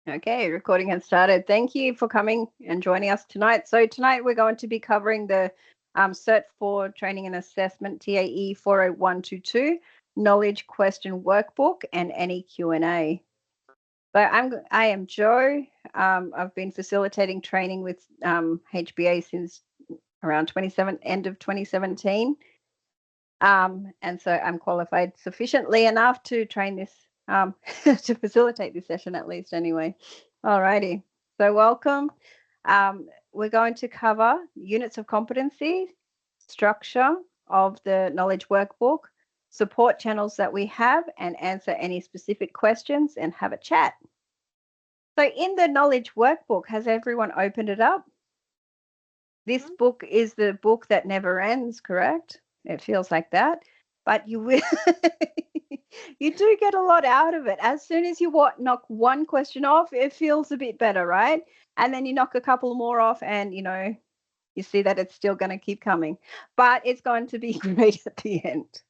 Okay, recording has started. Thank you for coming and joining us tonight. So tonight we're going to be covering the Cert for Training and Assessment TAE 40122 Knowledge Question Workbook and any Q&A. So I am Jo. I've been facilitating training with HBA since around end of 2017. And so I'm qualified sufficiently enough to train this, to facilitate this session at least anyway. Alrighty, so welcome. We're going to cover units of competency, structure of the knowledge workbook, support channels that we have, and answer any specific questions and have a chat. So in the knowledge workbook, has everyone opened it up? This book is the book that never ends, correct? It feels like that, but you will you do get a lot out of it. As soon as you knock one question off, it feels a bit better, right? And then you knock a couple more off and you see that it's still going to keep coming, but it's going to be great at the end.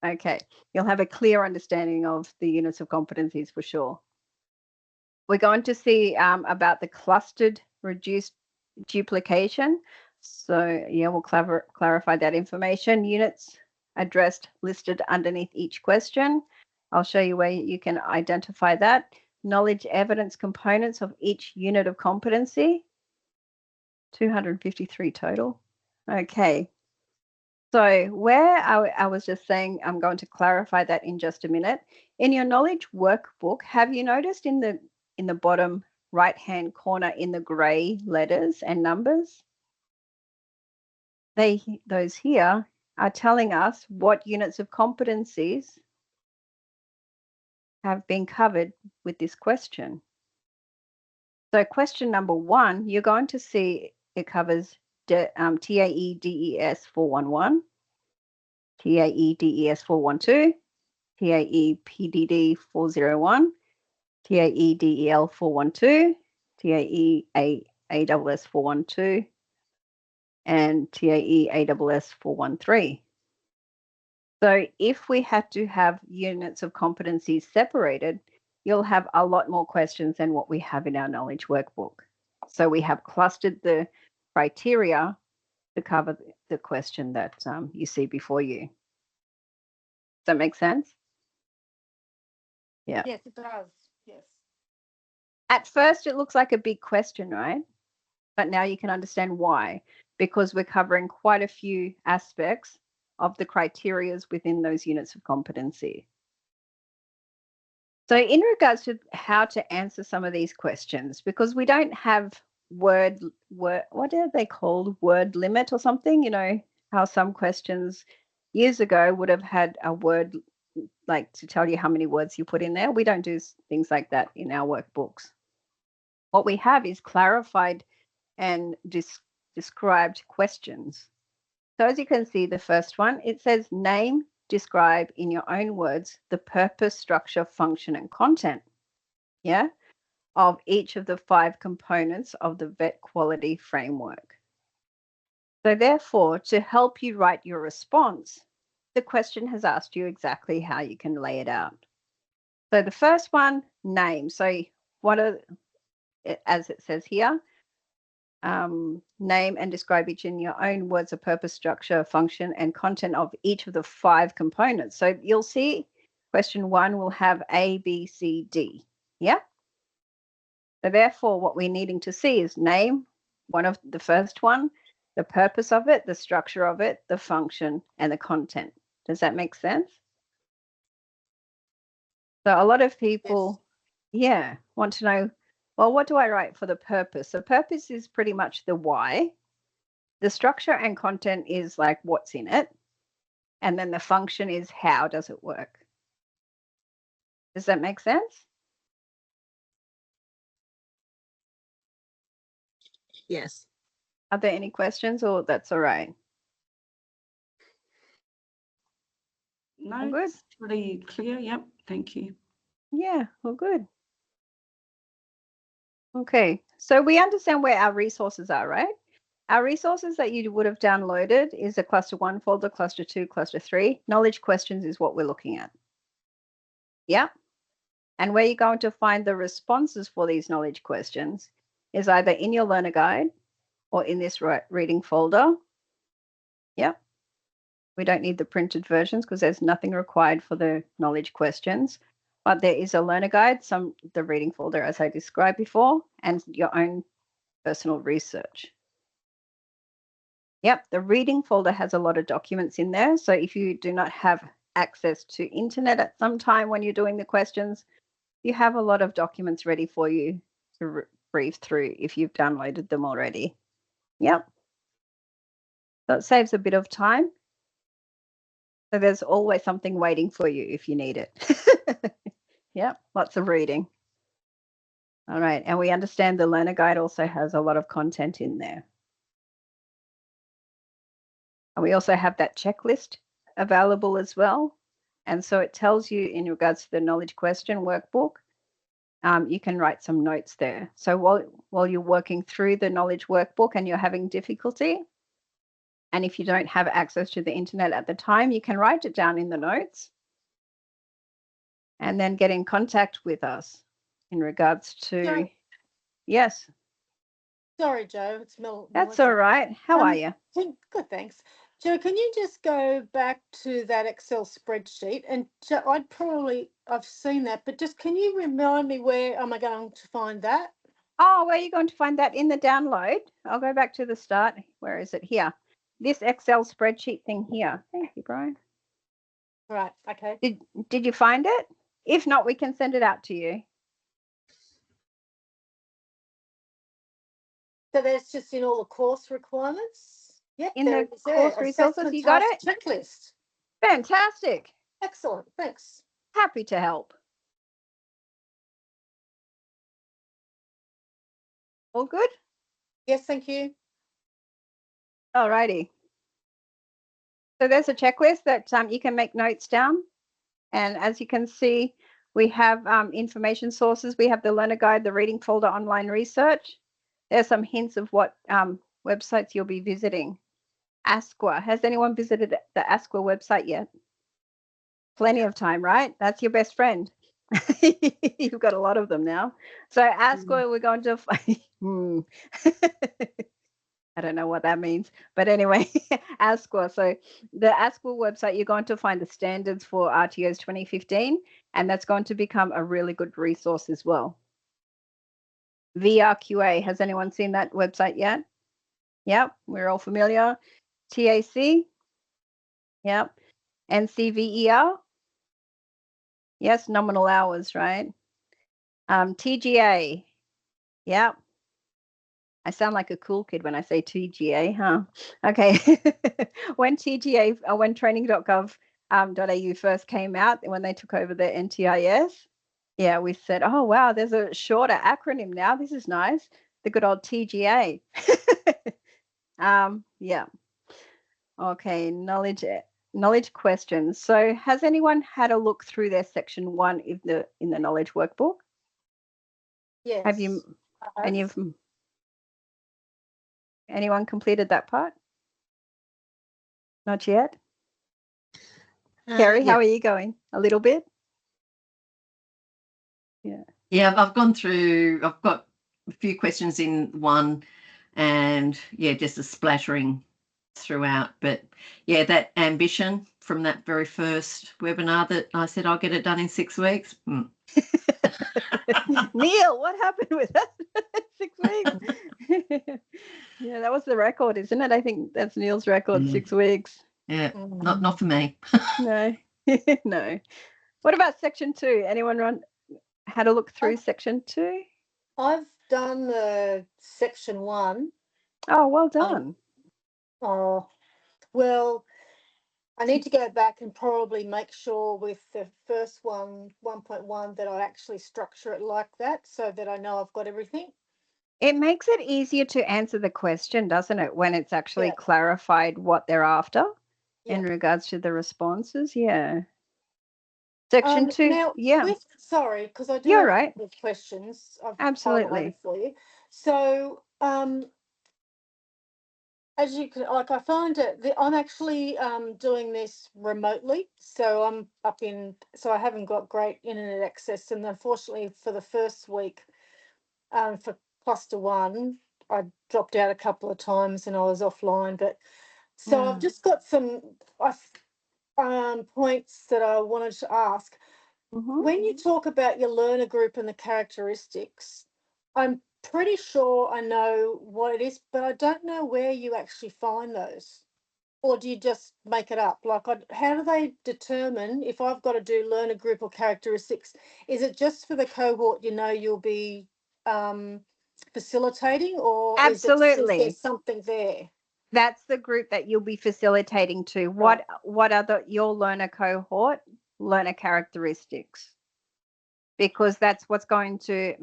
Okay, you'll have a clear understanding of the units of competencies for sure. We're going to see about the clustered reduced duplication. So yeah, we'll clarify that information. Units addressed listed underneath each question. I'll show you where you can identify that. Knowledge evidence components of each unit of competency. 253 total. Okay. So where I was just saying, I'm going to clarify that in just a minute. In your knowledge workbook, have you noticed in the bottom right-hand corner in the gray letters and numbers, those here are telling us what units of competencies have been covered with this question. So question number 1, you're going to see it covers TAE DES 411, TAE DES 412, TAE PDD 401, TAE DEL 412, TAE ASS 412, and TAE ASS 413. So if we had to have units of competencies separated, you'll have a lot more questions than what we have in our knowledge workbook. So we have clustered the criteria to cover the question that you see before you. Does that make sense? Yeah. Yes, it does. Yes. At first, it looks like a big question, right? But now you can understand why, because we're covering quite a few aspects of the criterias within those units of competency. So in regards to how to answer some of these questions, because we don't have word, what are they called? Word limit or something? You know, how some questions years ago would have had a word like to tell you how many words you put in there. We don't do things like that in our workbooks. What we have is clarified and described questions. So as you can see, the first one, it says name, describe in your own words the purpose, structure, function, and content, yeah, of each of the 5 components of the VET quality framework. So therefore, to help you write your response, the question has asked you exactly how you can lay it out. So the first one, name. So what are, as it says here, name and describe each in your own words of purpose, structure, function, and content of each of the 5 components. So you'll see question 1 will have A, B, C, D. Yeah? So therefore, what we're needing to see is name, one of the first one, the purpose of it, the structure of it, the function, and the content. Does that make sense? So a lot of people, yes, want to know, well, what do I write for the purpose? The purpose is pretty much the why. The structure and content is like what's in it. And then the function is how does it work? Does that make sense? Yes. Are there any questions or that's all right? No, good. It's pretty clear. Yep. Thank you. Yeah, well, good. Okay, so we understand where our resources are, right? Our resources that you would have downloaded is a cluster 1 folder, cluster 2, cluster 3. Knowledge questions is what we're looking at. Yeah. And where you're going to find the responses for these knowledge questions is either in your learner guide or in this reading folder. Yep. We don't need the printed versions because there's nothing required for the knowledge questions. But there is a learner guide, the reading folder as I described before, and your own personal research. Yep, the reading folder has a lot of documents in there. So if you do not have access to internet at some time when you're doing the questions, you have a lot of documents ready for you to breathe through if you've downloaded them already. Yep. So it saves a bit of time. So there's always something waiting for you if you need it. Yep, lots of reading. All right, and we understand the learner guide also has a lot of content in there. And we also have that checklist available as well. And so it tells you in regards to the knowledge question workbook, you can write some notes there. So while you're working through the knowledge workbook and you're having difficulty, and if you don't have access to the internet at the time, you can write it down in the notes and then get in contact with us in regards to, Sorry. Yes. Sorry, Joe, it's Mel. That's all right. How are you? Good, thanks. Joe, can you just go back to that Excel spreadsheet? And Joe, I've seen that, but just can you remind me where am I going to find that? Oh, where are you going to find that? In the download. I'll go back to the start. Where is it? Here. This Excel spreadsheet thing here. Thank you, Brian. Right, okay. Did you find it? If not, we can send it out to you. So that's just in all the course requirements? Yep, In the course resources, you got it? Checklist. Fantastic. Excellent, thanks. Happy to help. All good? Yes, thank you. All righty. So there's a checklist that you can make notes down. And as you can see, we have information sources. We have the learner guide, the reading folder, online research. There's some hints of what websites you'll be visiting. ASQA. Has anyone visited the ASQA website yet? Plenty of time, right? That's your best friend. You've got a lot of them now. So ASQA, we're going to find. I don't know what that means, but anyway, ASQA. So the ASQA website, you're going to find the standards for RTOs 2015, and that's going to become a really good resource as well. VRQA, has anyone seen that website yet? Yep, we're all familiar. TAC, yep. NCVER, yes, nominal hours, right? TGA, yep. I sound like a cool kid when I say TGA, huh? Okay. When training.gov.au first came out, when they took over the NTIS, yeah, we said, oh, wow, there's a shorter acronym now. This is nice. The good old TGA. Yeah. Okay, knowledge questions. So has anyone had a look through their section 1 in the knowledge workbook? Yes. Have you, and you've, anyone completed that part? Not yet? Kerry, yeah. how are you going? A little bit? Yeah. Yeah, I've gone through, I've got a few questions in one and yeah, just a splattering throughout. But yeah, that ambition from that very first webinar that I said I'll get it done in 6 weeks. Neil, what happened with that? 6 weeks. Yeah, that was the record, isn't it? I think that's Neil's record, 6 weeks. Yeah, not for me. No, no. What about section 2? Anyone had a look through section 2? I've done the section 1. Oh, well done. Oh, well, I need to go back and probably make sure with the first one, 1.1, that I actually structure it like that so that I know I've got everything. It makes it easier to answer the question, doesn't it, when it's actually clarified what they're after in regards to the responses? Yeah. Section 2. Now, sorry, because I do You're have right. questions. I've Absolutely. for you. So, as you can, like, I find I'm actually doing this remotely. So I'm up so I haven't got great internet access. And unfortunately for the first week, for cluster one, I dropped out a couple of times and I was offline. But so I've just got some points that I wanted to ask. When you talk about your learner group and the characteristics, I'm pretty sure I know what it is, but I don't know where you actually find those. Or do you just make it up? Like, how do they determine if I've got to do learner group or characteristics? Is it just for the cohort you'll be facilitating, or is there Absolutely. something there? That's the group that you'll be facilitating to. Right. What are your learner cohort learner characteristics? Because that's what's going to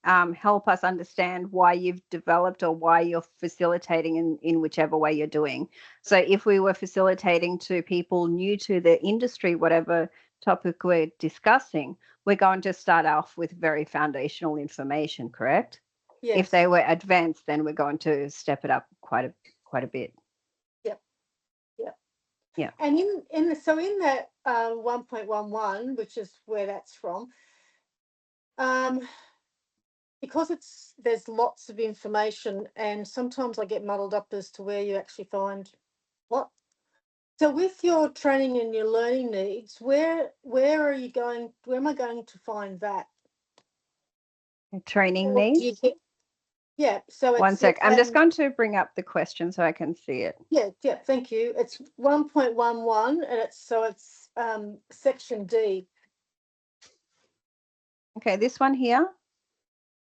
help us understand why you've developed or why you're facilitating in whichever way you're doing. So if we were facilitating to people new to the industry, whatever topic we're discussing, we're going to start off with very foundational information, correct? Yes. If they were advanced, then we're going to step it up quite a bit. Yep. Yep. Yeah. And in that 1.11, which is where that's from, because there's lots of information, and sometimes I get muddled up as to where you actually find what. So with your training and your learning needs, where are you going? Where am I going to find that? Training Or do needs. Yeah. So One sec. I'm just going to bring up the question so I can see it. Yeah. Thank you. It's 1.11, and it's section D. Okay, this one here.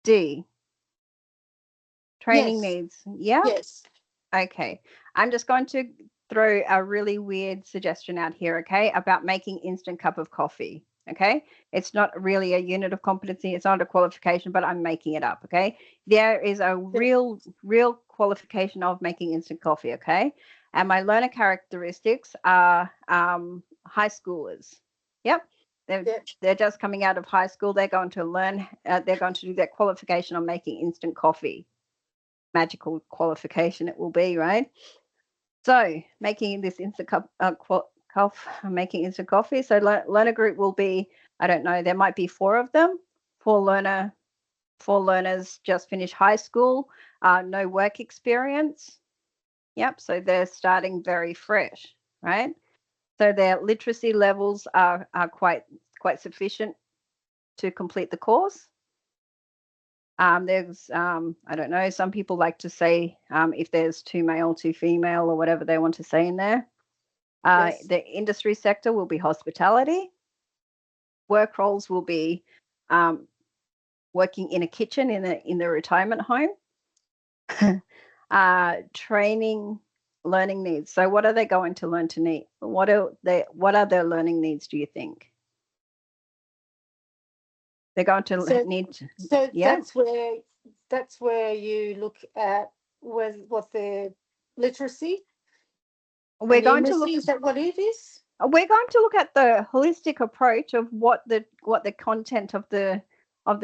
D. Training Yes. needs. Yeah. Yes. Okay. I'm just going to throw a really weird suggestion out here, okay, about making instant cup of coffee. Okay. It's not really a unit of competency. It's not a qualification, but I'm making it up. Okay. There is a real qualification of making instant coffee. Okay. And my learner characteristics are high schoolers. Yep. They're just coming out of high school. They're going to learn, they're going to do their qualification on making instant coffee. Magical qualification it will be, right? So making this instant making instant coffee. So learner group will be, I don't know, there might be 4 of them. 4 learners just finished high school, no work experience. Yep. So they're starting very fresh, right? So their literacy levels are quite sufficient to complete the course. There's, I don't know, some people like to say if there's 2 male, 2 female, or whatever they want to say in there. Yes. The industry sector will be hospitality. Work roles will be working in a kitchen in the retirement home. Training, learning needs. So what are they going to learn to need? What are their learning needs, do you think? They're going to need. So yeah. that's where you look at what their literacy. We're going to look. Is that what it is? We're going to look at the holistic approach of what the content of the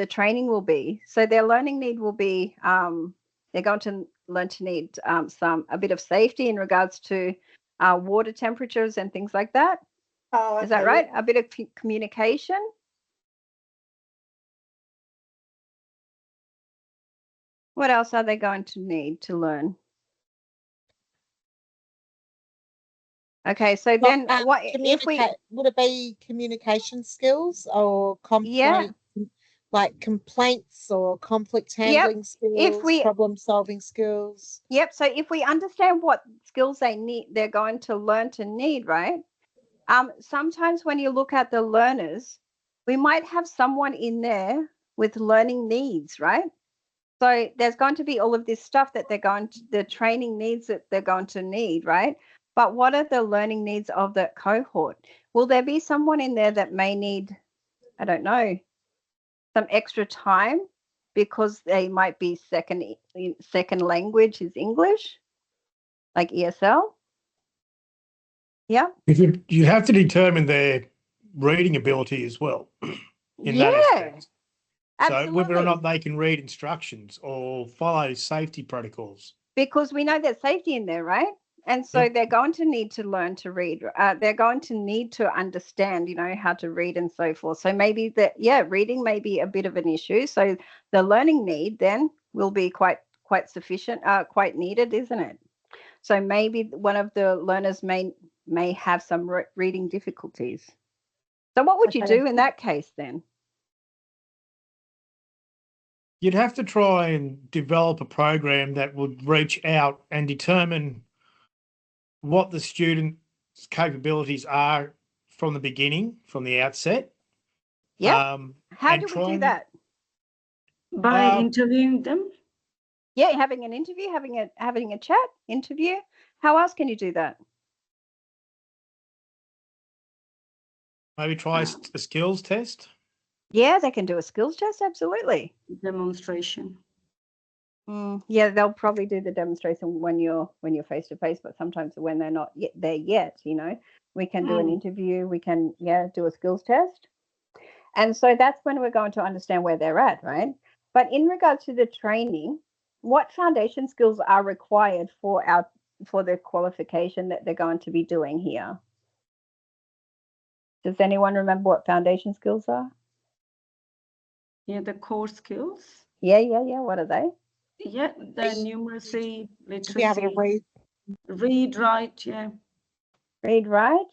training will be. So their learning need will be they're going to learn to need a bit of safety in regards to water temperatures and things like that. Oh, okay. Is that right? A bit of communication. What else are they going to need to learn? Okay, so then what if we would it be communication skills or like complaints or conflict handling skills, problem solving skills? Yep. So if we understand what skills they're going to learn to need, right? Sometimes when you look at the learners, we might have someone in there with learning needs, right? So there's going to be all of this stuff that the training needs that they're going to need, right? But what are the learning needs of that cohort? Will there be someone in there that may need, I don't know, some extra time because they might be second language is English, like ESL? Yeah. You have to determine their reading ability as well. In that aspect. Absolutely. So whether or not they can read instructions or follow safety protocols. because we know there's safety in there, right? And so they're going to need to learn to read. They're going to need to understand, how to read and so forth. So maybe reading may be a bit of an issue. So the learning need then will be quite sufficient, quite needed, isn't it? So maybe one of the learners may have some reading difficulties. So what would you do in that case then? You'd have to try and develop a program that would reach out and determine what the student's capabilities are from the beginning, from the outset. Yeah. How do we do that? By interviewing them? Yeah, having an interview, having a chat, interview. How else can you do that? Maybe try a skills test. Yeah, they can do a skills test, absolutely. Demonstration. Yeah, they'll probably do the demonstration when you're face to face, but sometimes when they're not there yet, we can do an interview. We can do a skills test, and so that's when we're going to understand where they're at, right? But in regards to the training, what foundation skills are required for the qualification that they're going to be doing here? Does anyone remember what foundation skills are? Yeah, the core skills. Yeah. What are they? Yeah, the numeracy, literacy. To be able to read, write, yeah. Read, write.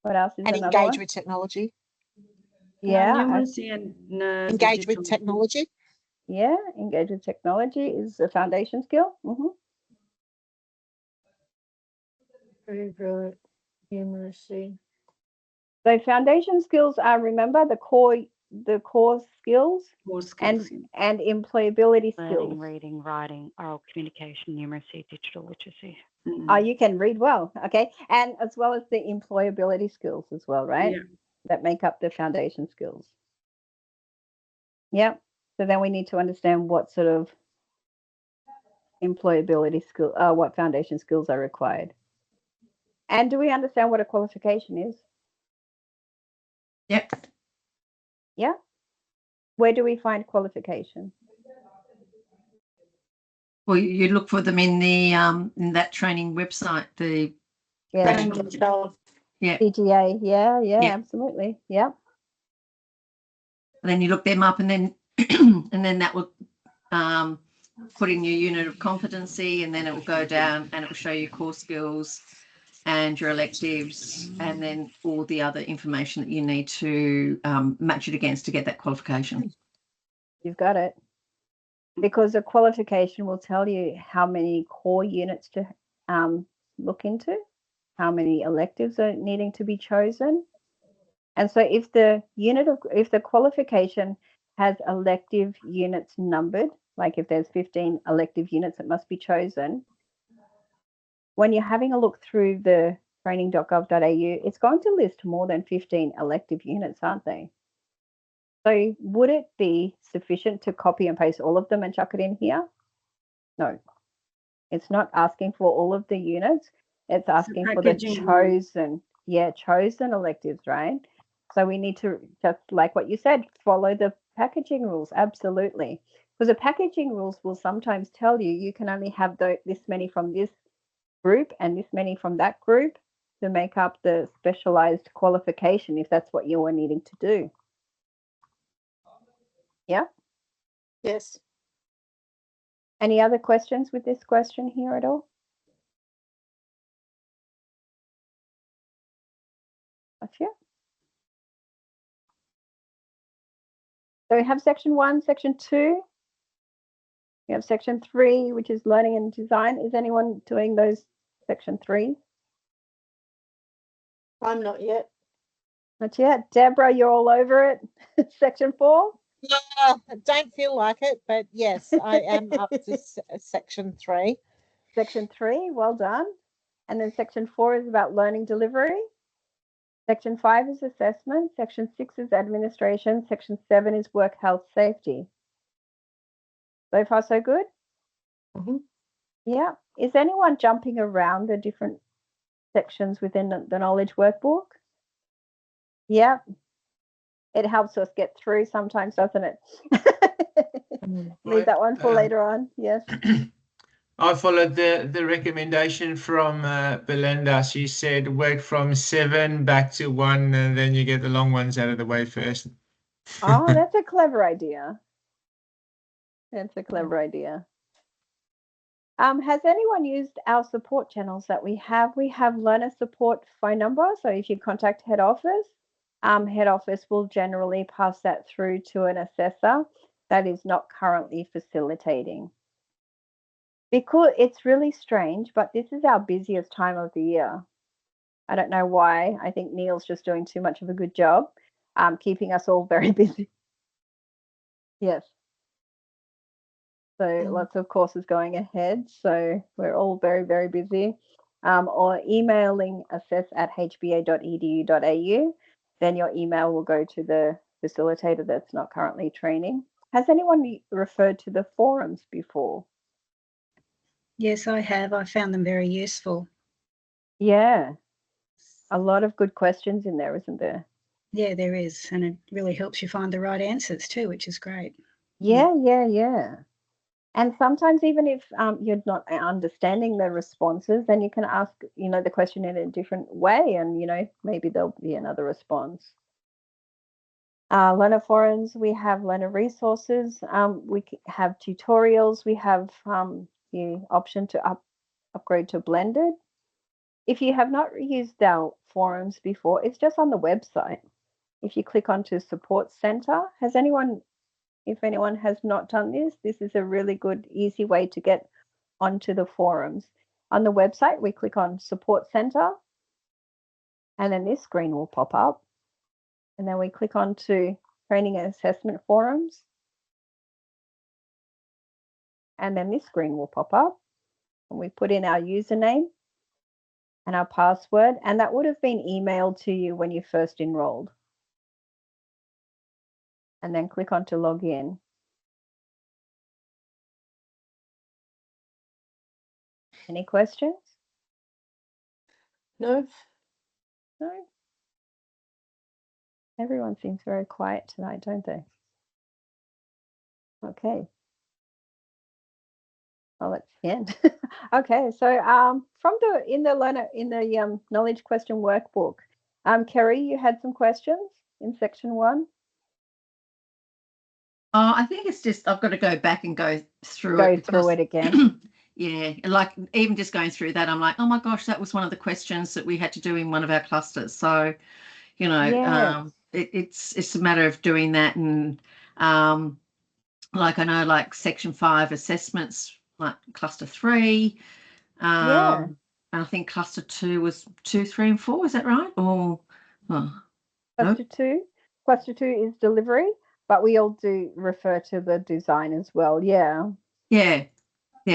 What else is and another engage one? with technology. Yeah. Numeracy and engage digital. with technology. Yeah, engage with technology is a foundation skill. Read, write, numeracy. So foundation skills are, remember, the core skills, and employability skills. Reading, writing, oral communication, numeracy, digital literacy. Oh, you can read well, okay, and as well as the employability skills as well, right? Yeah. That make up the foundation skills. Yep. So then we need to understand what sort of employability skill, what foundation skills are required. And do we understand what a qualification is? Yep. Yeah. Where do we find qualification? Well, you look for them in the in that training website. CTA. Yeah, absolutely. Yeah. And then you look them up, and then that will put in your unit of competency, and then it will go down and it will show you core skills and your electives, and then all the other information that you need to match it against to get that qualification. You've got it. Because a qualification will tell you how many core units to look into, how many electives are needing to be chosen. And so if the qualification has elective units numbered, like if there's 15 elective units that must be chosen, when you're having a look through the training.gov.au, it's going to list more than 15 elective units, aren't they? So would it be sufficient to copy and paste all of them and chuck it in here? No. It's not asking for all of the units. It's asking for the chosen electives, right? So we need to, just like what you said, follow the packaging rules. Absolutely. Because the packaging rules will sometimes tell you can only have this many from this group and this many from that group to make up the specialized qualification, if that's what you are needing to do. Yeah? Yes. Any other questions with this question here at all? Gotcha. So we have section 1, section 2. We have section 3, which is learning and design. Is anyone doing those section 3? I'm not yet. Not yet. Deborah, you're all over it. Section 4? No, I don't feel like it, but yes, I am up to section 3. Section 3, well done. And then section 4 is about learning delivery. Section 5 is assessment. Section 6 is administration. Section 7 is work health safety. So far, so good? Yeah. Is anyone jumping around the different sections within the knowledge workbook? Yeah. It helps us get through sometimes, doesn't it? Leave that one for later on. Yes. I followed the recommendation from Belinda. She said work from 7 back to 1, and then you get the long ones out of the way first. Oh, that's a clever idea. That's a clever idea. Has anyone used our support channels that we have? We have learner support phone number. So if you contact head office will generally pass that through to an assessor that is not currently facilitating. Because it's really strange, but this is our busiest time of the year. I don't know why. I think Neil's just doing too much of a good job, keeping us all very busy. Yes. So lots of courses going ahead. So we're all very, very busy. Or emailing assess@hba.edu.au. Then your email will go to the facilitator that's not currently training. Has anyone referred to the forums before? Yes, I have. I found them very useful. Yeah. A lot of good questions in there, isn't there? Yeah, there is. And it really helps you find the right answers too, which is great. Yeah. And sometimes even if you're not understanding the responses, then you can ask, the question in a different way and, maybe there'll be another response. Learner forums, we have learner resources. We have tutorials. We have the option to upgrade to blended. If you have not used our forums before, it's just on the website. If you click onto Support Center, if anyone has not done this is a really good, easy way to get onto the forums. On the website, we click on Support Center, and then this screen will pop up. And then we click on to Training and Assessment Forums. And then this screen will pop up. And we put in our username and our password, and that would have been emailed to you when you first enrolled. And then click on to log in. Any questions? No. No? Everyone seems very quiet tonight, don't they? Okay. Well, that's the end. Okay, so in the knowledge question workbook, Kerry, you had some questions in section 1. I think it's just I've got to go back and go through it again. Yeah, like even just going through that, I'm like, oh my gosh, that was one of the questions that we had to do in one of our clusters. So, it's a matter of doing that, and like I know, like section 5 assessments, like cluster 3. And I think cluster 2 was 2, 3, and 4. Is that right? Or cluster 2? Cluster 2 is delivery, but we all do refer to the design as well. Yeah.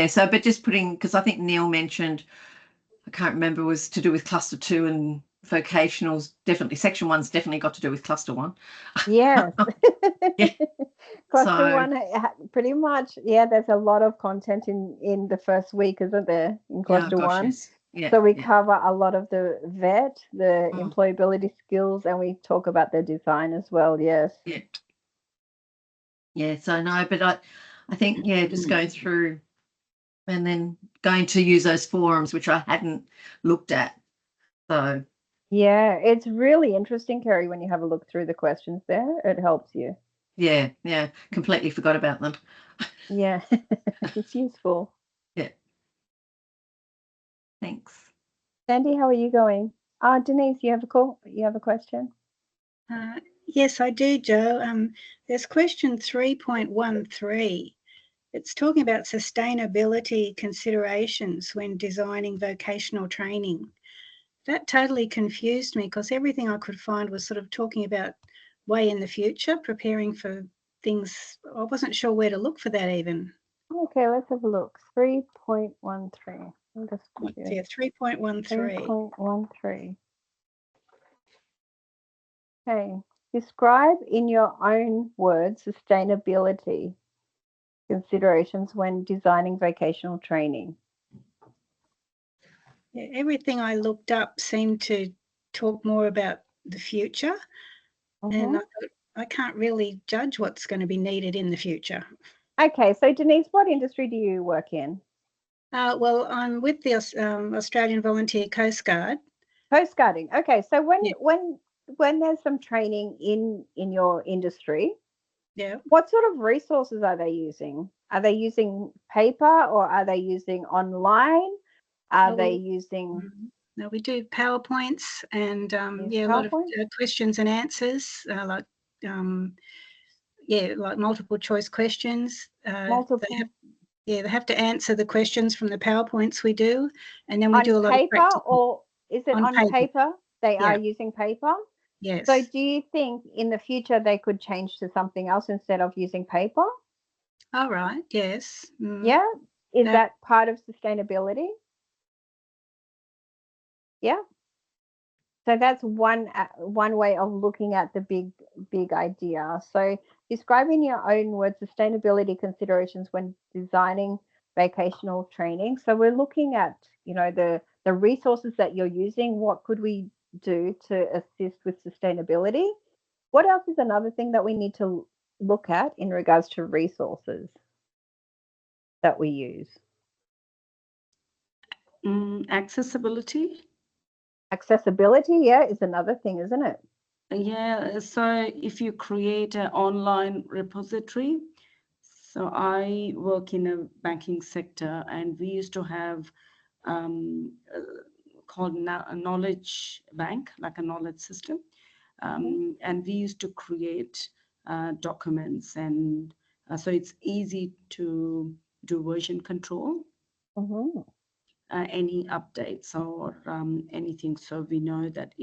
So, but just putting, because I think Neil mentioned, I can't remember, was to do with cluster 2 and vocationals. Definitely, section 1's definitely got to do with cluster 1. Yes. Yeah. Cluster 1, pretty much. Yeah, there's a lot of content in the first week, isn't there? In cluster 1. Yes. Yeah. So we cover a lot of the VET, the employability skills, and we talk about the design as well. Yes. Yeah. So no, but I think just going through. And then going to use those forums, which I hadn't looked at. So yeah, it's really interesting, Kerry, when you have a look through the questions there. It helps you. Yeah, completely forgot about them. Yeah, it's useful. Yeah. Thanks. Sandy, how are you going? Denise, you have a call? You have a question? Yes, I do, Jo. There's question 3.13. It's talking about sustainability considerations when designing vocational training. That totally confused me because everything I could find was sort of talking about way in the future, preparing for things. I wasn't sure where to look for that even. Okay, let's have a look. 3.13. Yeah, 3.13. 3.13. Okay. Describe in your own words sustainability considerations when designing vocational training. Yeah, everything I looked up seemed to talk more about the future, and I thought, I can't really judge what's going to be needed in the future. Okay, so Denise, what industry do you work in? Well, I'm with the Australian Volunteer Coast Guard. Coast Guarding. Okay, so when there's some training in your industry, Yeah. what sort of resources are they using? Are they using paper or are they using online? Are they using? No, we do PowerPoints and Yes, a lot of PowerPoint? questions and answers, like multiple choice questions. Multiple. They have to answer the questions from the PowerPoints we do, and then we On do a lot of paper, practice. or is it on paper? They Yeah. are using paper. Yes. So do you think in the future they could change to something else instead of using paper? All right. Yes. Yeah. Is that part of sustainability? Yeah. So that's one way of looking at the big idea. So describe in your own words sustainability considerations when designing vacational training. So we're looking at, the resources that you're using. What could we do to assist with sustainability? What else is another thing that we need to look at in regards to resources that we use? Accessibility. Accessibility, yeah, is another thing, isn't it? Yeah, so if you create an online repository, so I work in a banking sector, and we used to have called a knowledge bank, like a knowledge system, and we used to create documents, and so it's easy to do version control. Any updates or anything, so we know that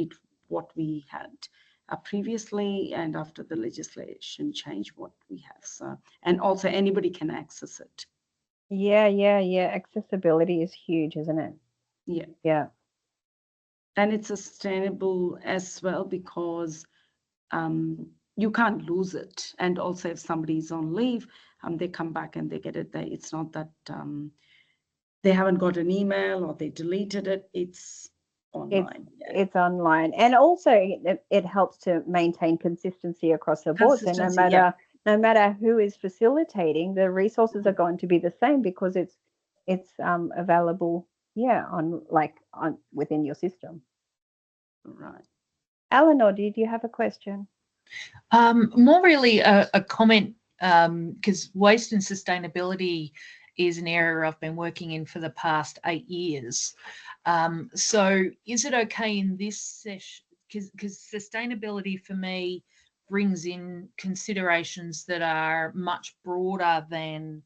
what we had previously, and after the legislation change, what we have. So, and also anybody can access it. Yeah. Accessibility is huge, isn't it? Yeah. And it's sustainable as well, because you can't lose it. And also if somebody's on leave, they come back and they get it there. It's not that they haven't got an email or they deleted it. It's online. It's online, and also it helps to maintain consistency across the board. So no matter who is facilitating, the resources are going to be the same because it's available, on within your system. Right. Eleanor, did you have a question? More really a comment, because waste and sustainability is an area I've been working in for the past 8 years. So is it okay in this session, because sustainability for me brings in considerations that are much broader than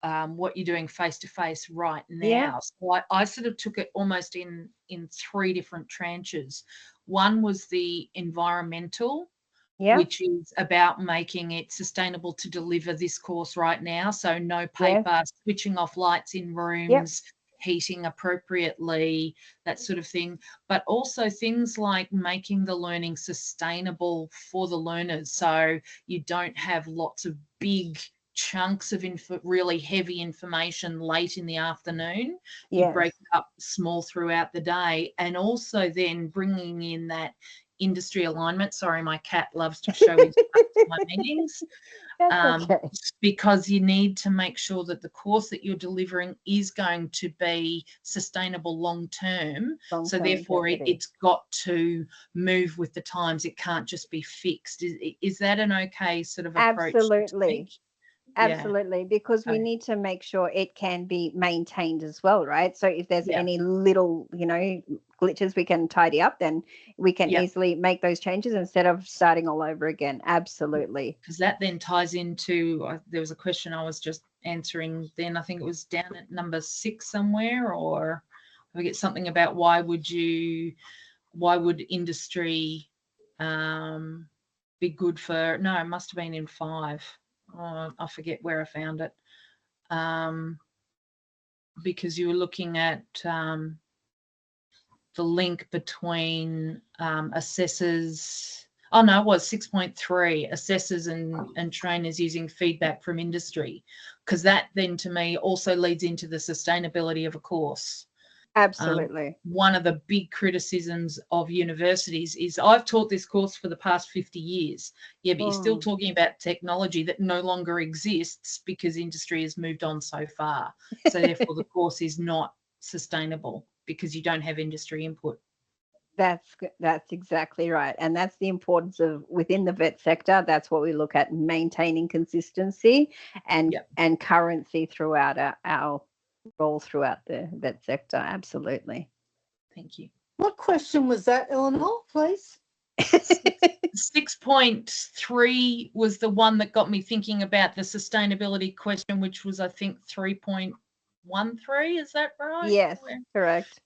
what you're doing face to face right now. Yeah. So I sort of took it almost in 3 different tranches. One was the environmental, which is about making it sustainable to deliver this course right now. So no paper, switching off lights in rooms, heating appropriately, that sort of thing. But also things like making the learning sustainable for the learners. So you don't have lots of big chunks of really heavy information late in the afternoon. You break it up small throughout the day, and also then bringing in that industry alignment. Sorry, my cat loves to show his my meetings. That's okay. Because you need to make sure that the course that you're delivering is going to be sustainable long term. So therefore it's got to move with the times. It can't just be fixed. Is that an okay sort of approach? Absolutely. Absolutely, because we need to make sure it can be maintained as well, right? So if there's any little, glitches we can tidy up, then we can easily make those changes instead of starting all over again. Absolutely. Because that then ties into, there was a question I was just answering then, I think it was down at number 6 somewhere, or I get something about why would industry be good for, no, it must have been in 5. I forget where I found it, because you were looking at the link between assessors. Oh no, it was 6.3, assessors and trainers using feedback from industry, because that then to me also leads into the sustainability of a course. Absolutely. One of the big criticisms of universities is, I've taught this course for the past 50 years. Yeah, but you're still talking about technology that no longer exists because industry has moved on so far. So therefore the course is not sustainable because you don't have industry input. That's exactly right. And that's the importance of, within the vet sector, that's what we look at, maintaining consistency and currency throughout our role throughout the vet sector. Absolutely. Thank you. What question was that, Eleanor, please? 6.3 was the one that got me thinking about the sustainability question, which was, I think, 3.13. Is that right? Yes, correct.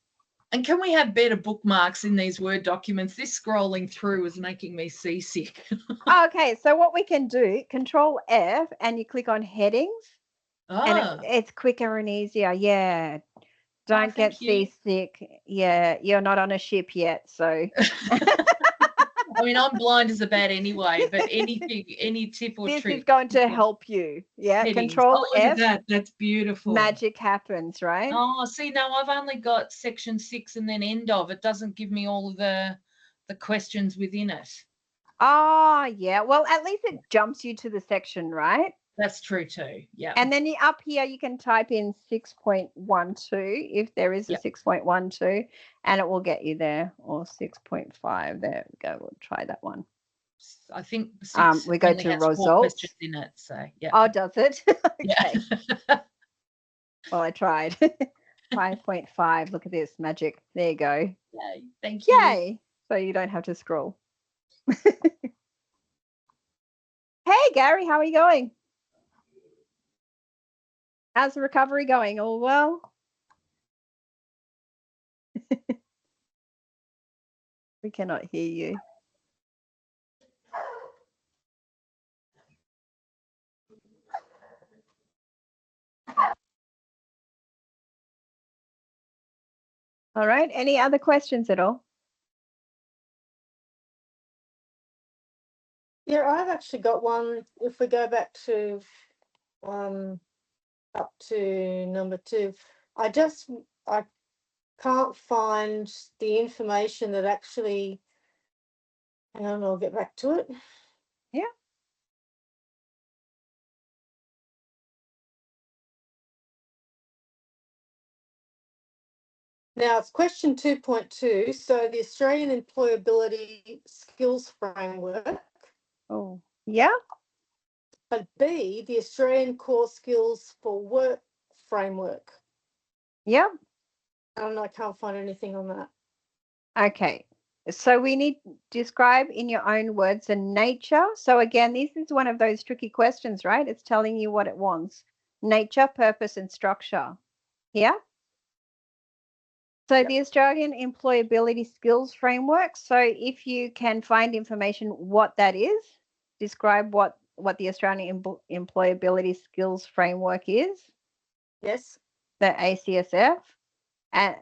And can we have better bookmarks in these Word documents? This scrolling through is making me seasick. Okay, so what we can do, Control F, and you click on headings, and it's quicker and easier. Yeah. Don't get seasick. Yeah, you're not on a ship yet, so. I mean, I'm blind as a bat anyway, but any tip or trick. This is going to help you. Yeah, headings. Control Look F. at that. That's beautiful. Magic happens, right? Oh, see, no, I've only got section 6 and then end of. It doesn't give me all of the questions within it. Oh, yeah. Well, at least it jumps you to the section, right? That's true too. Yeah. And then up here, you can type in 6.12 if there is a 6.12, and it will get you there, or 6.5. There we go. We'll try that one. I think 6 we go only to has 4 results. questions in it. So yeah. Oh, does it? Okay. Yeah. Well, I tried. 5.5. Look at this magic. There you go. Yay. Thank you. Yay. So you don't have to scroll. Hey, Gary, how are you going? How's the recovery going? All well? We cannot hear you. All right. Any other questions at all? Yeah, I've actually got one. If we go back to up to number 2, I can't find the information that actually, hang on, I'll get back to it. Yeah. Now it's question 2.2. So the Australian Employability Skills Framework. Oh, yeah. But B, the Australian Core Skills for Work Framework. Yeah. I can't find anything on that. Okay. So we need to describe in your own words the nature. So again, this is one of those tricky questions, right? It's telling you what it wants. Nature, purpose, and structure. Yeah. So the Australian Employability Skills Framework. So if you can find information what that is, describe what the Australian Employability Skills Framework is. Yes. The ACSF. And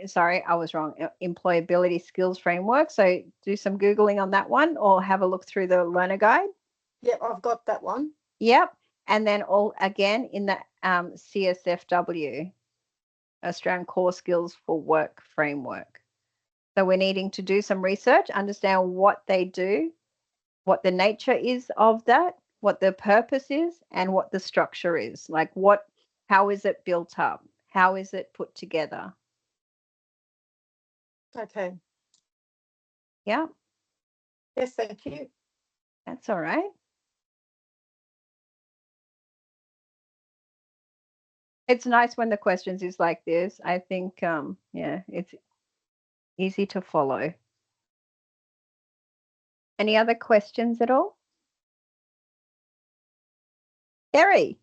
sorry, I was wrong. Employability Skills Framework. So do some Googling on that one, or have a look through the learner guide. Yep, I've got that one. Yep. And then again in the CSFW, Australian Core Skills for Work Framework. So we're needing to do some research, understand what they do, what the nature is of that, what the purpose is, and what the structure is. Like how is it built up? How is it put together? Okay. Yeah. Yes, thank you. That's all right. It's nice when the questions is like this. I think, yeah, it's easy to follow. Any other questions at all? Gary.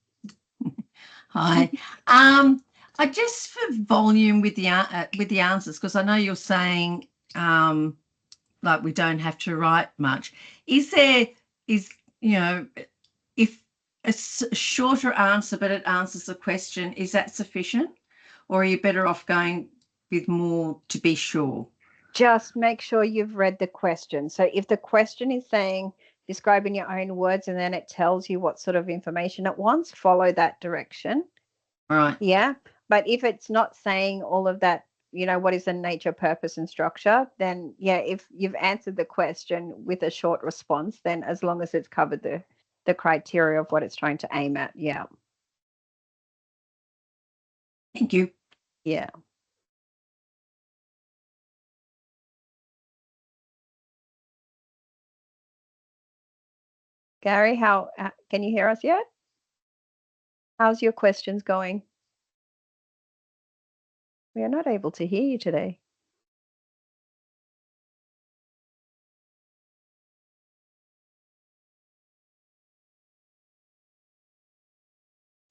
Hi. I just for volume with the answers, because I know you're saying like we don't have to write much. If a shorter answer but it answers the question, is that sufficient, or are you better off going with more to be sure? Just make sure you've read the question. So if the question is saying describe in your own words and then it tells you what sort of information it wants, follow that direction. All right. Yeah. But if it's not saying all of that, what is the nature, purpose, and structure, then yeah, if you've answered the question with a short response, then as long as it's covered the criteria of what it's trying to aim at, yeah. Thank you. Yeah. Gary, how can you hear us yet? How's your questions going? We are not able to hear you today.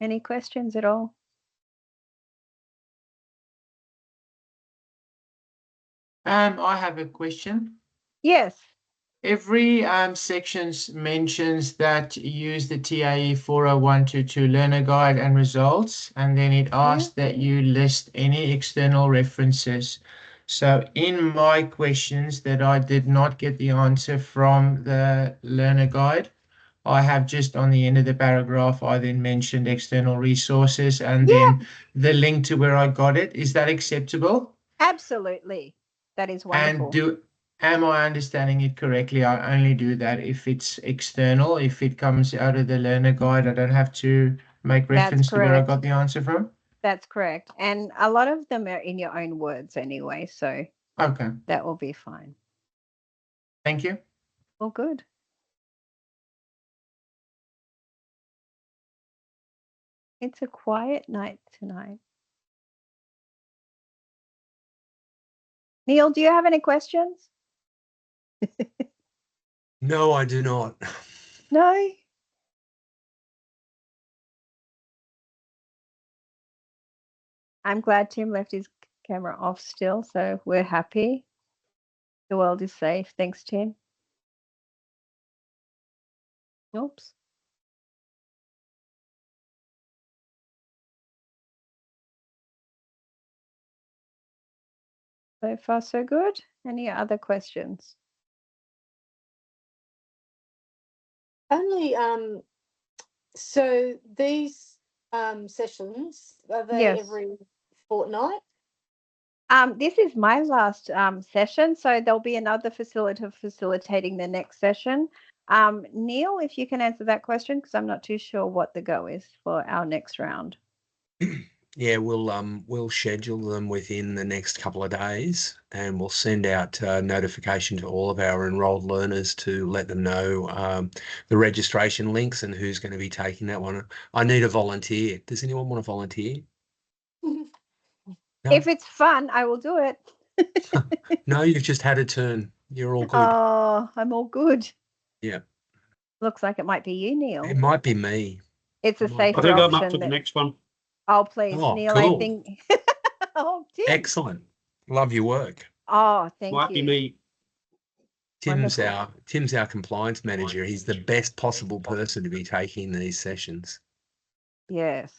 Any questions at all? I have a question. Yes. Every sections mentions that use the TAE40122 learner guide and results, and then it asks that you list any external references. So in my questions that I did not get the answer from the learner guide, I have just on the end of the paragraph, I then mentioned external resources and then the link to where I got it. Is that acceptable? Absolutely. That is wonderful. And am I understanding it correctly? I only do that if it's external. If it comes out of the learner guide, I don't have to make reference to where I got the answer from? That's correct. And a lot of them are in your own words anyway, so okay, that will be fine. Thank you. All good. It's a quiet night tonight. Neil, do you have any questions? No, I do not. No? I'm glad Tim left his camera off still, so we're happy. The world is safe. Thanks, Tim. Oops. So far, so good. Any other questions? Only so these sessions, are they every fortnight? This is my last session, so there'll be another facilitator facilitating the next session. Neil, if you can answer that question, because I'm not too sure what the go is for our next round. Yeah, we'll schedule them within the next couple of days, and we'll send out notification to all of our enrolled learners to let them know the registration links and who's going to be taking that one. I need a volunteer. Does anyone want to volunteer? No? If it's fun, I will do it. No, you've just had a turn. You're all good. Oh, I'm all good. Yeah. Looks like it might be you, Neil. It might be me. It's a safer I think option. I'm up for the next one. Oh, please, Oh, Neil, cool. I think. Oh, Tim. Excellent. Love your work. Oh, thank Might you. be me. Tim's our compliance manager. He's the best possible person to be taking these sessions. Yes.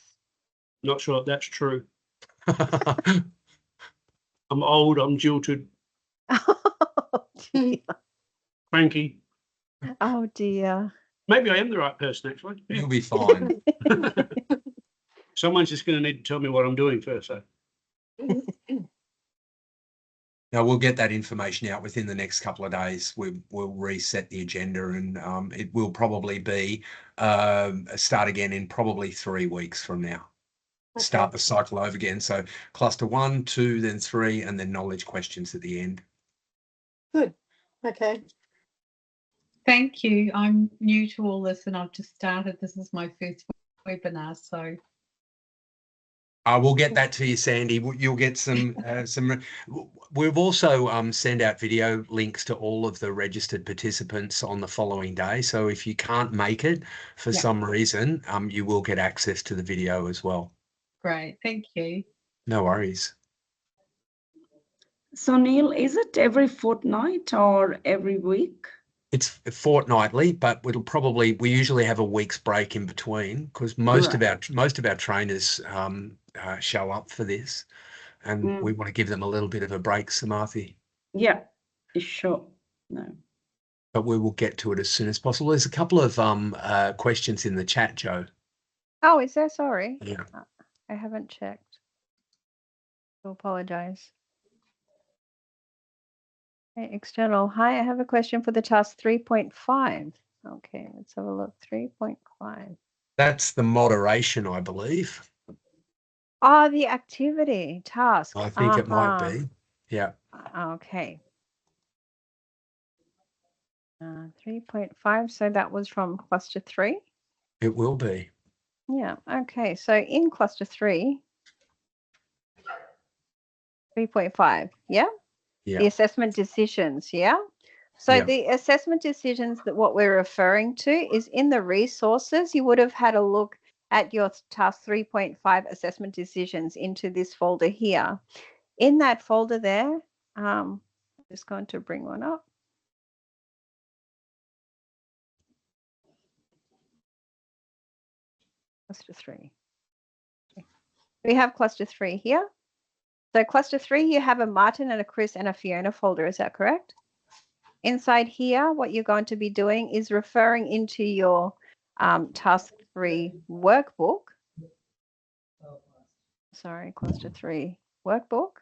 Not sure if that's true. I'm old, I'm jilted. Oh, dear. Cranky. Oh, dear. Maybe I am the right person, actually. Yeah. You'll be fine. Someone's just going to need to tell me what I'm doing first, though. Now, we'll get that information out within the next couple of days. We'll reset the agenda, and it will probably be start again in probably 3 weeks from now. Okay. Start the cycle over again. So cluster 1, 2, then 3, and then knowledge questions at the end. Good. Okay. Thank you. I'm new to all this and I've just started. This is my first webinar, so. We'll get that to you, Sandy. You'll get some. We've also sent out video links to all of the registered participants on the following day. So if you can't make it for some reason, you will get access to the video as well. Great, thank you. No worries. So Neil, is it every fortnight or every week? It's fortnightly, but we usually have a week's break in between because most of our trainers show up for this, and we want to give them a little bit of a break, Samarthi. Yeah, sure. No. But we will get to it as soon as possible. There's a couple of questions in the chat, Joe. Oh, is there? Sorry. Yeah. I haven't checked. I apologize. Okay, external. Hi, I have a question for the task 3.5. Okay, let's have a look. 3.5. That's the moderation, I believe. Oh, the activity task. I think it might be. Yeah. Okay. 3.5. So that was from cluster 3. It will be. Yeah. Okay. So in cluster 3, 3.5. Yeah. Yeah. The assessment decisions. Yeah. So Yeah. the assessment decisions, that what we're referring to is in the resources. You would have had a look at your task 3.5 assessment decisions into this folder here. In that folder there, I'm just going to bring one up. Cluster 3. Okay. We have cluster 3 here. So cluster 3, you have a Martin and a Chris and a Fiona folder. Is that correct? Inside here, what you're going to be doing is referring into your task 3 workbook. Sorry, cluster 3 workbook.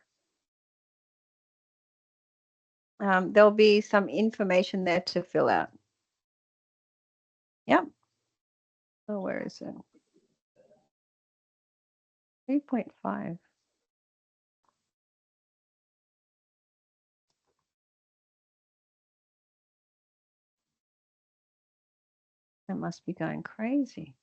There'll be some information there to fill out. Yep. So where is it? 3.5. It must be going crazy.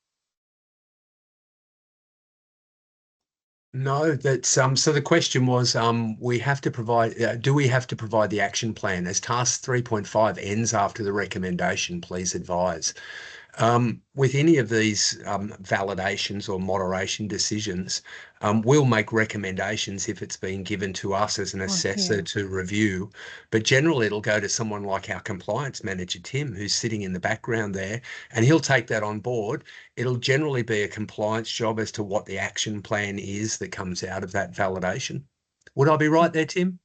No, that's so the question was, we have to provide, do we have to provide the action plan? As task 3.5 ends after the recommendation, please advise. With any of these validations or moderation decisions, we'll make recommendations if it's been given to us as an assessor to review. But generally, it'll go to someone like our compliance manager, Tim, who's sitting in the background there, and he'll take that on board. It'll generally be a compliance job as to what the action plan is that comes out of that validation. Would I be right there, Tim?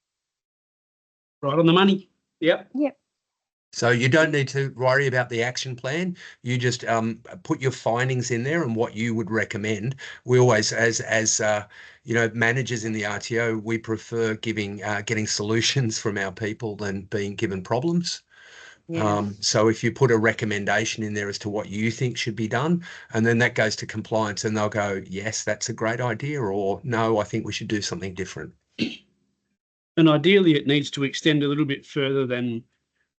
Right on the money. Yep. Yep. So you don't need to worry about the action plan. You just put your findings in there and what you would recommend. We always, as managers in the RTO, we prefer getting solutions from our people than being given problems. Yes. So if you put a recommendation in there as to what you think should be done, and then that goes to compliance and they'll go, yes, that's a great idea, or no, I think we should do something different. And ideally it needs to extend a little bit further than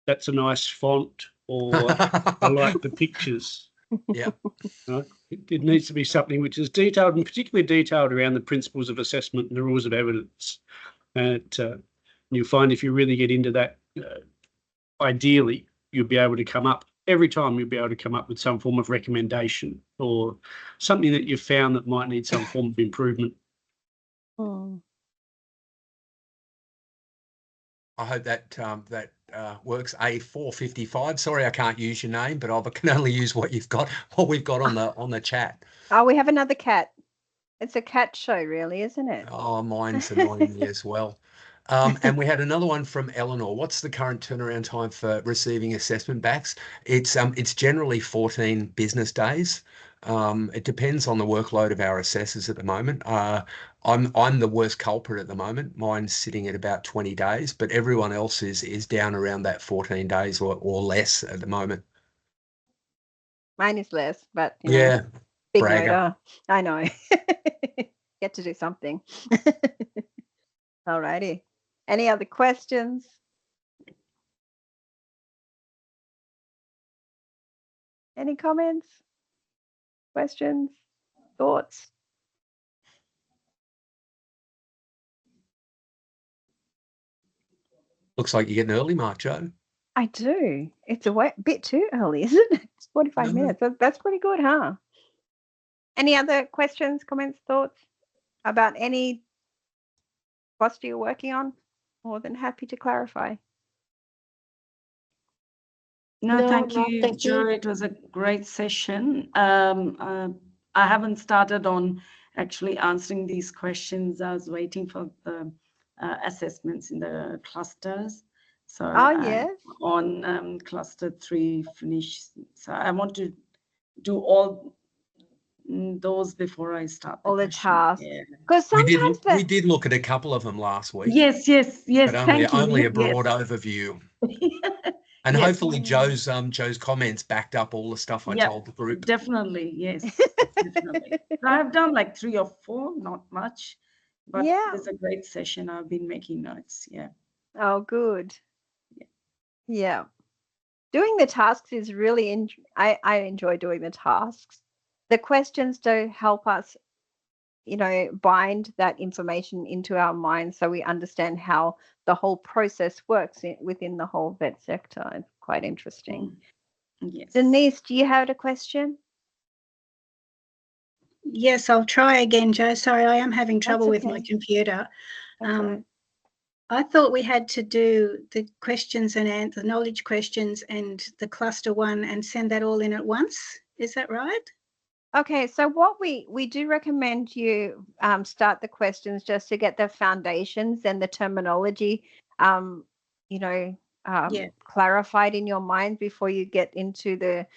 that's a nice font, or I like the pictures. Yeah. It needs to be something which is detailed, and particularly detailed around the principles of assessment and the rules of evidence. And you'll find if you really get into that, ideally, you'll be able to come up, every time you'll be able to come up with some form of recommendation or something that you've found that might need some form of improvement. I hope that works. TAE40122. Sorry, I can't use your name, but I can only use what we've got on the chat. Oh, we have another cat. It's a cat show, really, isn't it? Oh, mine's annoying me as well. And we had another one from Eleanor. What's the current turnaround time for receiving assessment backs? It's generally 14 business days. It depends on the workload of our assessors at the moment. I'm the worst culprit at the moment. Mine's sitting at about 20 days, but everyone else is down around that 14 days or less at the moment. Mine is less, but yeah, big bragger. motor. I know. Get to do something. All righty. Any other questions? Any comments? Questions? Thoughts? Looks like you get an early mark, Joe. I do. It's a bit too early, isn't it? It's 45 minutes. That's pretty good, huh? Any other questions, comments, thoughts about any cluster you're working on? More than happy to clarify. No, thank you, Joe. It was a great session. I haven't started on actually answering these questions. I was waiting for the assessments in the clusters. So yes. On cluster 3 finish. So I want to do all those before I start all the question. tasks. Yeah. Because sometimes we did look at a couple of them last week. Yes. But Thank you. only a Yes. broad overview. And Yes. hopefully Joe's comments backed up all the stuff I told the group. Definitely, yes. Definitely. So I've done like 3 or 4, not much, but it's a great session. I've been making notes. Yeah. Oh, good. Yeah. Doing the tasks is really, I enjoy doing the tasks. The questions do help us, bind that information into our minds so we understand how the whole process works within the whole vet sector. It's quite interesting. Yes. Denise, do you have a question? Yes, I'll try again, Joe. Sorry, I am having trouble with my computer. I thought we had to do the questions and the knowledge questions and the cluster 1 and send that all in at once. Is that right? Okay, so what we do recommend you start the questions just to get the foundations and the terminology, clarified in your mind before you get into the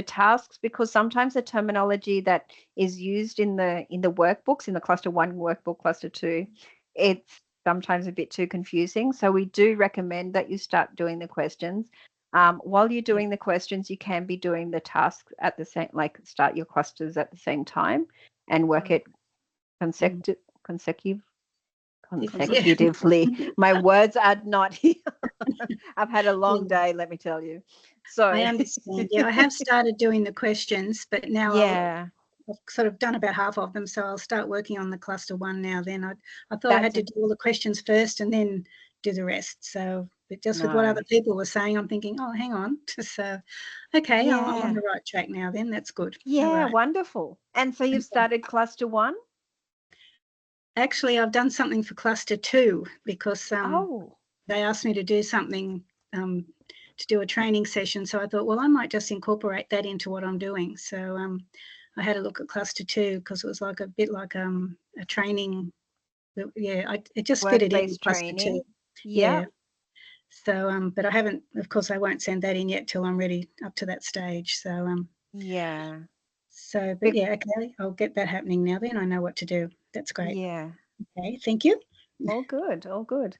tasks, because sometimes the terminology that is used in the workbooks, in the cluster 1 workbook, cluster 2, it's sometimes a bit too confusing. So we do recommend that you start doing the questions. While you're doing the questions, you can be doing the tasks at the same, like start your clusters at the same time and work it consecutively. My words are not here. I've had a long day, let me tell you. So I understand. Yeah, I have started doing the questions, but now I've sort of done about half of them, so I'll start working on the cluster 1 now. Then I thought I had to do all the questions first and then do the rest. So, but just with what other people were saying, I'm thinking, oh, hang on. So, okay, I'm on the right track now. Then that's good. Yeah, wonderful. And so you've started cluster 1. Actually, I've done something for cluster 2 because they asked me to do something to do a training session. So I thought, well, I might just incorporate that into what I'm doing. So I had a look at cluster 2 because it was like a bit like a training. Yeah, it just fitted in cluster 2. Yeah. So, but I haven't, of course, I won't send that in yet till I'm ready up to that stage. So, So, but yeah, okay, I'll get that happening now. Then I know what to do. That's great. Yeah. Okay, thank you. All good, all good.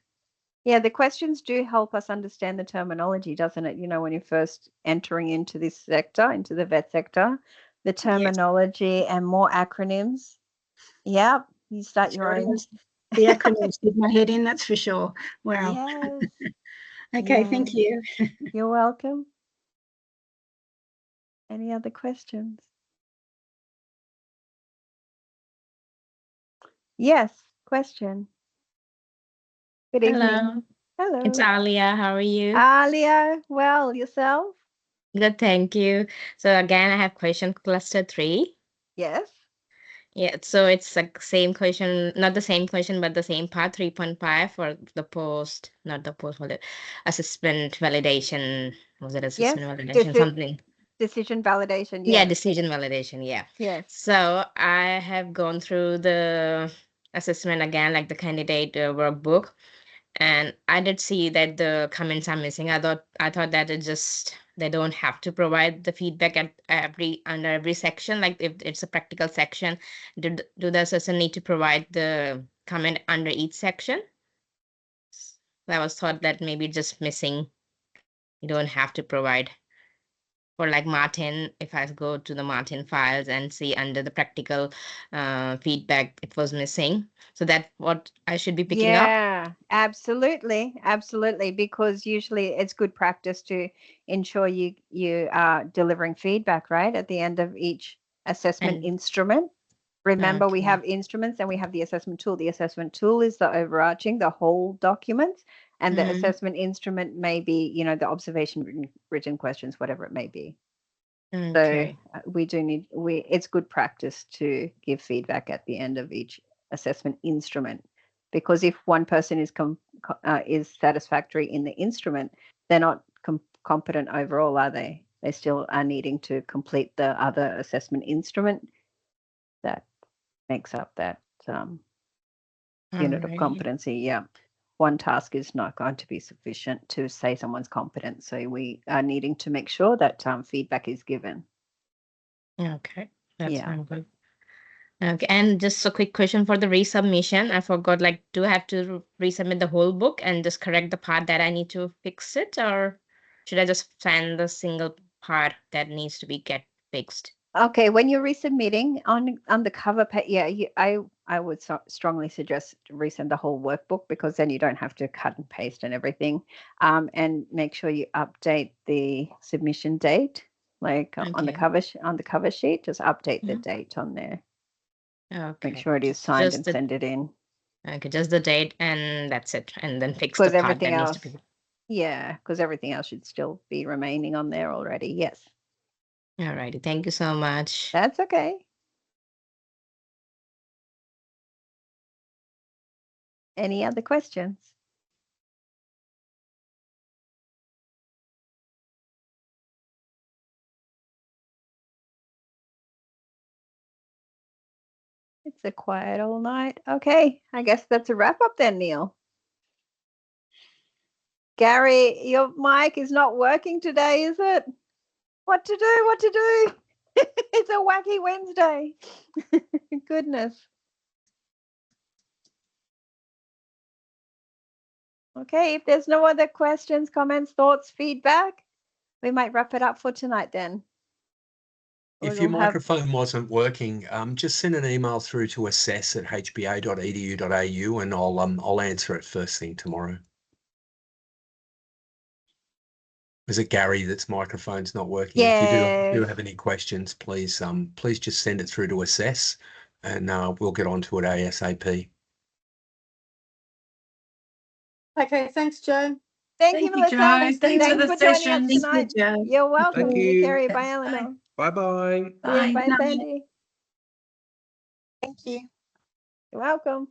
Yeah, the questions do help us understand the terminology, doesn't it? When you're first entering into this sector, into the vet sector, the terminology and more acronyms. Yeah, you start your own. The acronyms did my head in, that's for sure. Wow. Yes. Okay, thank you. You're welcome. Any other questions? Yes, question. Good evening. Hello. It's Alia. How are you? Alia, well, yourself? Good, thank you. So again, I have question cluster 3. Yes. Yeah, so it's like same question, not the same question, but the same part, 3.5 for the post, not the post, hold it, assessment validation. Was it assessment validation? Something. Decision validation. Yeah, decision validation. Yeah. Yes. So I have gone through the assessment again, like the candidate workbook. And I did see that the comments are missing. I thought that they don't have to provide the feedback at under every section. Like if it's a practical section, do the assessor need to provide the comment under each section? I was thought that maybe just missing. You don't have to provide. For like Martin, if I go to the Martin files and see under the practical feedback, it was missing. So that's what I should be picking up. Yeah, absolutely. Absolutely. Because usually it's good practice to ensure you are delivering feedback, right? At the end of each assessment instrument. Remember, we have instruments and we have the assessment tool. The assessment tool is the overarching, the whole document. And the assessment instrument may be, the observation written questions, whatever it may be. Okay. So it's good practice to give feedback at the end of each assessment instrument, because if one person is satisfactory in the instrument, they're not competent overall, are they? They still are needing to complete the other assessment instrument that makes up that unit of competency. Yeah. One task is not going to be sufficient to say someone's competent. So we are needing to make sure that feedback is given. Okay. That's fine. Good. Okay, and just a quick question for the resubmission. I forgot, like, do I have to resubmit the whole book and just correct the part that I need to fix it, or should I just find the single part that needs to be fixed? Okay, when you're resubmitting on the cover page, yeah, I would strongly suggest resend the whole workbook, because then you don't have to cut and paste and everything. And make sure you update the submission date, like on the cover sheet. Just update the date on there. Okay. Make sure it is signed and send it in. Okay, just the date and that's it, and then fix Because the part everything that else, needs to be. yeah, because everything else should still be remaining on there already. Yes. All righty. Thank you so much. That's okay. Any other questions? It's a quiet all night. Okay, I guess that's a wrap up then, Neil. Gary, your mic is not working today, is it? What to do? What to do? It's a wacky Wednesday. Goodness. Okay, if there's no other questions, comments, thoughts, feedback, we might wrap it up for tonight then. If your microphone wasn't working, just send an email through to assess@hba.edu.au and I'll answer it first thing tomorrow. Is it Gary that's microphone's not working? Yeah. If you do have any questions, please just send it through to Assess and we'll get onto it ASAP. Okay, thanks, Joe. Thank you, Melissa. Joe. Thanks for the joining us sessions. tonight. You're welcome. Thank You you. carry. Bye, Eleanor. Bye-bye. Yeah, Bye. bye, Sandy. Thank you. You're welcome.